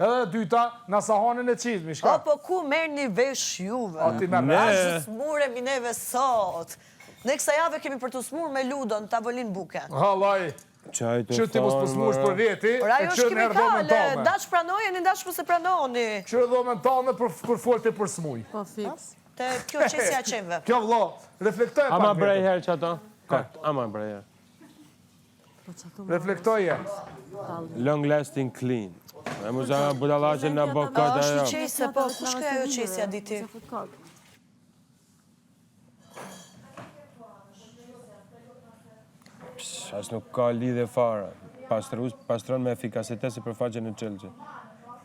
Edhe dyta, në sahanin e qizmi, shka? Po ku merë një vesh juve? O, ti me Ashtë smuremi neve sot. Ne kësa jave kemi për të smur me ludon, tavolin buke. Halaj, që ti mos pësmush për vjeti, Por ajo është kimikale, dash pranojeni, dash pëse pranoni. Që do mentalme për folti për smuj. Po, fix. Te kjo qesja qenve. Kjo vlo, reflektoj e Ama brej her që ato? Ama brej her. Reflektoje. Long lasting clean. E mu zama budalaqen në bokat është ajo. qesja, po, kush ka ajo qesja diti? As nuk ka lidhe fare. Pastron me efikasitet si përfaqen në qelqe.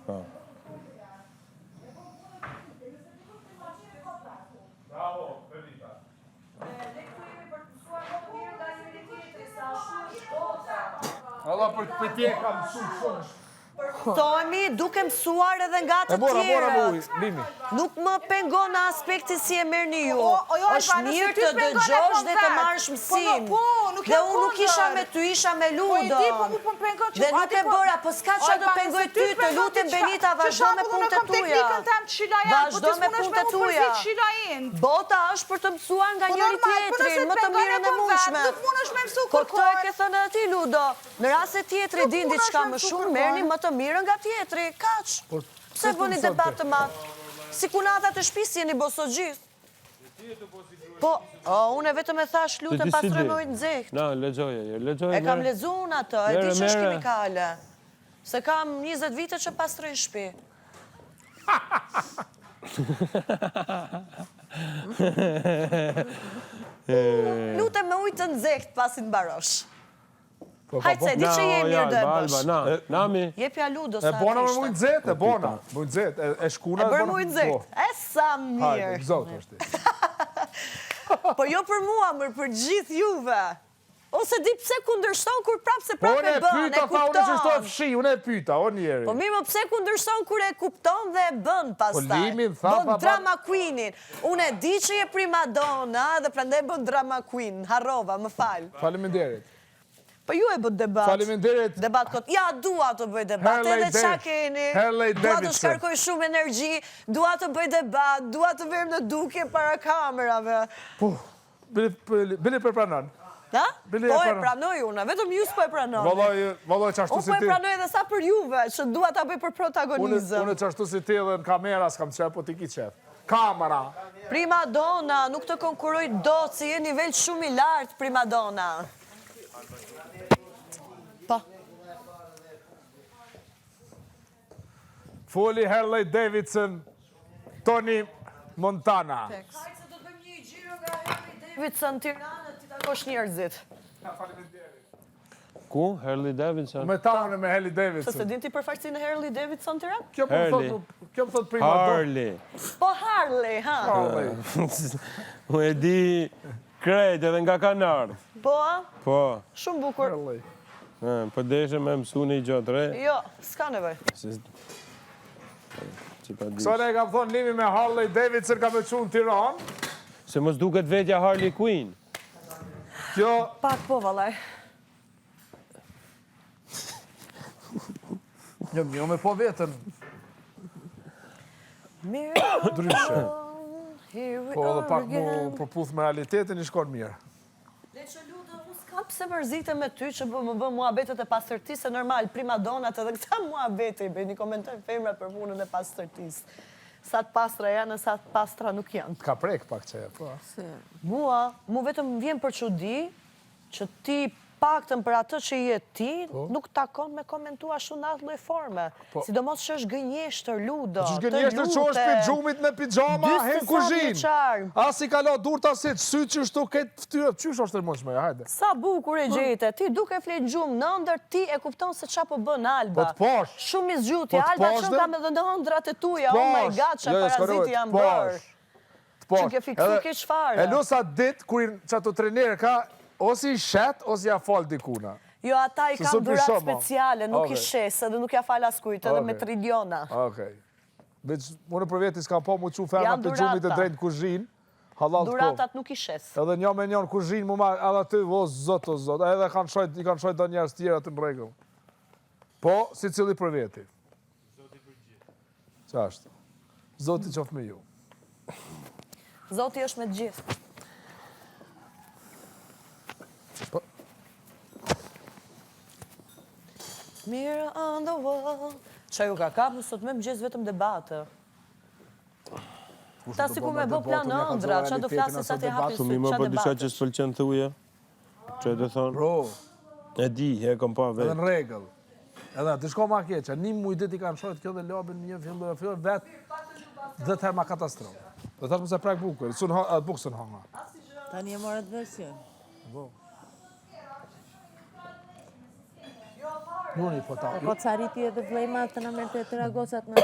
Po. Allah për tje kam shumë. Tomi, duke mësuar edhe nga të tjerët. Nuk më pengon në aspekti si e merë një ju. është mirë të dëgjosh dhe të marrësh mësim. Dhe unë nuk isha me ty, isha me Ludon. Dhe nuk e bëra, po s'ka që të pengoj ty, të lutem Benita, vazhdo me punët e tuja. Vazhdo me punët e tuja. Bota është për të mësuar nga njëri tjetrin, më të mirën e mundshme. Po këto e ke thënë ti, Ludo. Në raste tjetri din diçka më shumë, merrni më të mirën nga tjetri, kaq. Pse bëni debat të madh? Si kunatat e shtëpisë jeni bosogjist. Po, unë vetëm e thash lutem pastroj me ujë nxehtë. Na, lexoje, lexoje. E kam lexuar atë, e di që është kimikale. Se kam 20 vite që pastroj shtëpi. Lutem me ujë të nxehtë pasi të mbarosh. Hajtë se, di që je mirë do e bësh. Nami. Jepja Ludo sa E bona me mujnë zetë, e bona. Mujnë zetë, e shkuna. E bërë mujnë zetë. E sa mirë. Hajde, zotë është ti. Po jo për mua, mërë për gjithë juve. Ose di pse kundërshton kur prapë se prapë e bën, e kupton. Unë që shto e fshi, unë e pyta, o njeri. Po mirë, më pse kundërshton kur e kupton dhe e bën pastaj. Bën drama queenin. Unë e di që je primadonna dhe prandaj bën drama queen. Harrova, më fal. Faleminderit. Po ju e bët debat. Faleminderit. Debat kot. Ja, dua të bëj debat. Edhe qa keni. Dua të shkarkoj shumë energji. Dua të bëj debat. Dua të verëm në dukje para kamerave. Po, bili për pranon. Ha? Po e pranoj unë. Vetëm ju s'po e pranoj. Valoj qashtu si ti. Unë po e pranoj edhe sa për juve, që dua ta bëj për protagonizëm. Unë qashtu si ti edhe në kamera s'kam qef, po ti ki qef. Kamera. Primadonna, nuk të konkuroj do, si je nivel shumë i lartë, primadonna. Po. Foli Harley Davidson, Tony Montana. Hajtë se do të bëjmë një gjiro nga Harley Davidson, Tirana, ti takosh njerëzit. Ku? Harley Davidson? Me taune me Harley Davidson. Se din ti përfaqësi në Harley Davidson Tiranë? Kjo më thot primadonna. Harley. Po Harley, ha? Harley. Unë e di krejt edhe nga Kanarë. Po, a? Po. Shumë bukur. Harley. Po deshe me mësu një gjotë re. Jo, s'ka nevoj. Kësore e kam thonë limi me Harley Davidson ka me qunë Tiran. Se mos duket vetja Harley Quinn. Kjo... Pak po, valaj. Jo me po vetën. Dryshe. Po edhe pak mu përputh me realitetin i shkon mirë. Dhe që lutë, unë s'kam pse mërzite me ty që më bë muabetet e pastërtisë, e normal, primadonat edhe këta muabete i bëjnë, i komentojnë femrat për punën e pastërtisë. Sa të pastra janë, sa të pastra nuk janë. Ka prek pak që e, po. Mu vetëm vjen për çudi që ti paktën për atë që je ti, nuk takon me komentua shumë në atë lloj forme. Sidomos që është gënjeshtër, Ludo, që është gënjeshtër që është për gjumit në pijama, hen kuzhinë. As i kalo durta si të sy që shtu këtë ftyrë, qysh është tërmëshme, hajde. Sa bukur e gjete, ti duke flet gjumë në ndër, ti e kupton se qa po bën Alba. Po të posh. Shumë i zgjuti, Alba që nga me dhe në ndrat e tuja, oh my god, që paraziti janë bërë. Që ke fiksu ke shfare. E lusa dit, kur që ato trenerë ka, ose i shet, ose ja fal dikuna. Jo, ata i kam durat speciale, nuk i shes, edhe nuk ja fal askujt, edhe me tridiona. Okej. Unë për veti s'kam po mu që ferma për gjumit e drejtë kuzhin. Duratat nuk i shes. Edhe një me njën kuzhin, mu ma edhe ty, o zot, edhe i kanë shojt do njerës tjera të në regull. Po, si cili për veti. Ashtë. Zoti qoftë me ju. Zoti është me të gjithë. Mirror on the wall. Qa ju ka kapë, sot me mëgjes vetëm debate. Ta si ku me bë plan ëndra, qa do flasë sa të hapi Shumë më për disha që s'pëlqen thuja. Që e të thonë? Bro. E di, e kom pa vetë. Edhe në regëll. Edhe, të shko ma keqa, një muj dit i kanë shojt kjo dhe lobin një fillu vetë 10 herë ma katastrofë. Dhe tash më se prek bukur, bukë së në hanga. Ta një morët version. Bo. Nuni, po ta. Po cariti edhe vlejma të në mërë të tëragosat në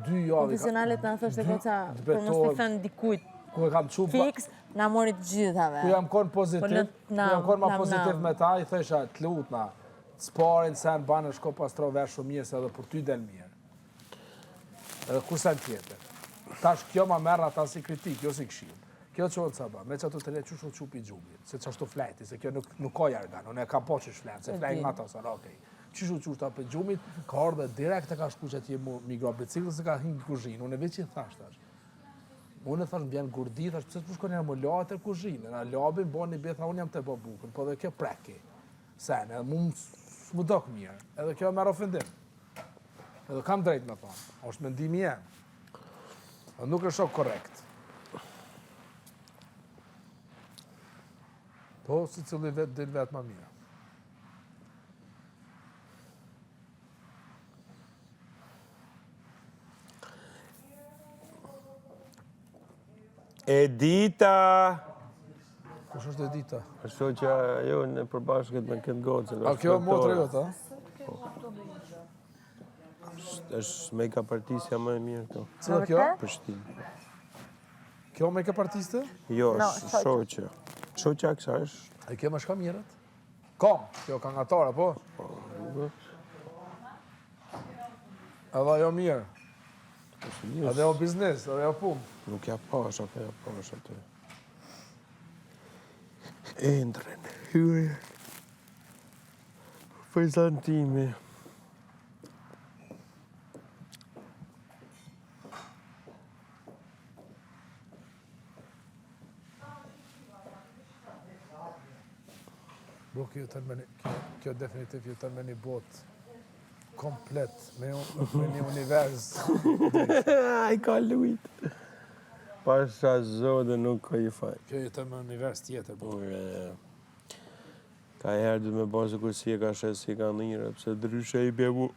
2 javë. profesionalet në thoshtë e goca, për mos të thënë dikujt Ku e kam quba. fix, na morit gjithave. Ku jam konë pozitiv, ku jam konë ma pozitiv me ta, i thesha, të lutna, sparin sen banë shko pastro vesh shumë mirë, se edhe për ty del mirë. Edhe ku sen tjetër. Tash kjo ma merra ta si kritik, jo si këshim. Kjo që onë saba, me që ato të le qushu të qupi gjumit, se që ashtu flejti, se kjo nuk ka jargan, unë e kam po që shflejt, se flejt nga ta, sa okej. Qyshu ta për gjumit, ka ardhe direkt e ka shku që atje migro biciklë, se ka hingi kuzhinë, unë e veç i thash tash. Unë e thash, më vjen gurdi, thash, pëse të përshko një më lajtë e kuzhinë, në labin, bo një betha, unë jam të bo bukën, po dhe kjo preki. Sen, edhe mu më dok mirë, edhe kjo e merë ofendim. Edhe kam drejt me thonë, është mendimi jem. Dhe nuk është korrekt. Po, si cili vetë din vetë ma mirë. Edita! Kush është Edita? Ashtu që ajo në përbashkët me këtë gocën. A kjo motra jote, a? është make-up artistja më e mirë këto. Cila kjo? Prishtinë. Kjo make-up artiste? Jo, është shoqë. Shoqja kësa është? E kjo më shka mirët? Kam, kjo ka nga tara, po? Edhe ajo mirë. Edhe o biznes, edhe o punë. Nuk ja pash atë. Endren, hyrje. Fëjzantimi. Bro, kjo definitiv jeton me një botë komplet, me një univers. I ka lujt. Pasha zode nuk ka i faj. Kjo jeton me univers tjetër, bro. Ka herë du me basë kur si e ka shes si ka njëre, pëse dryshe i bje mu.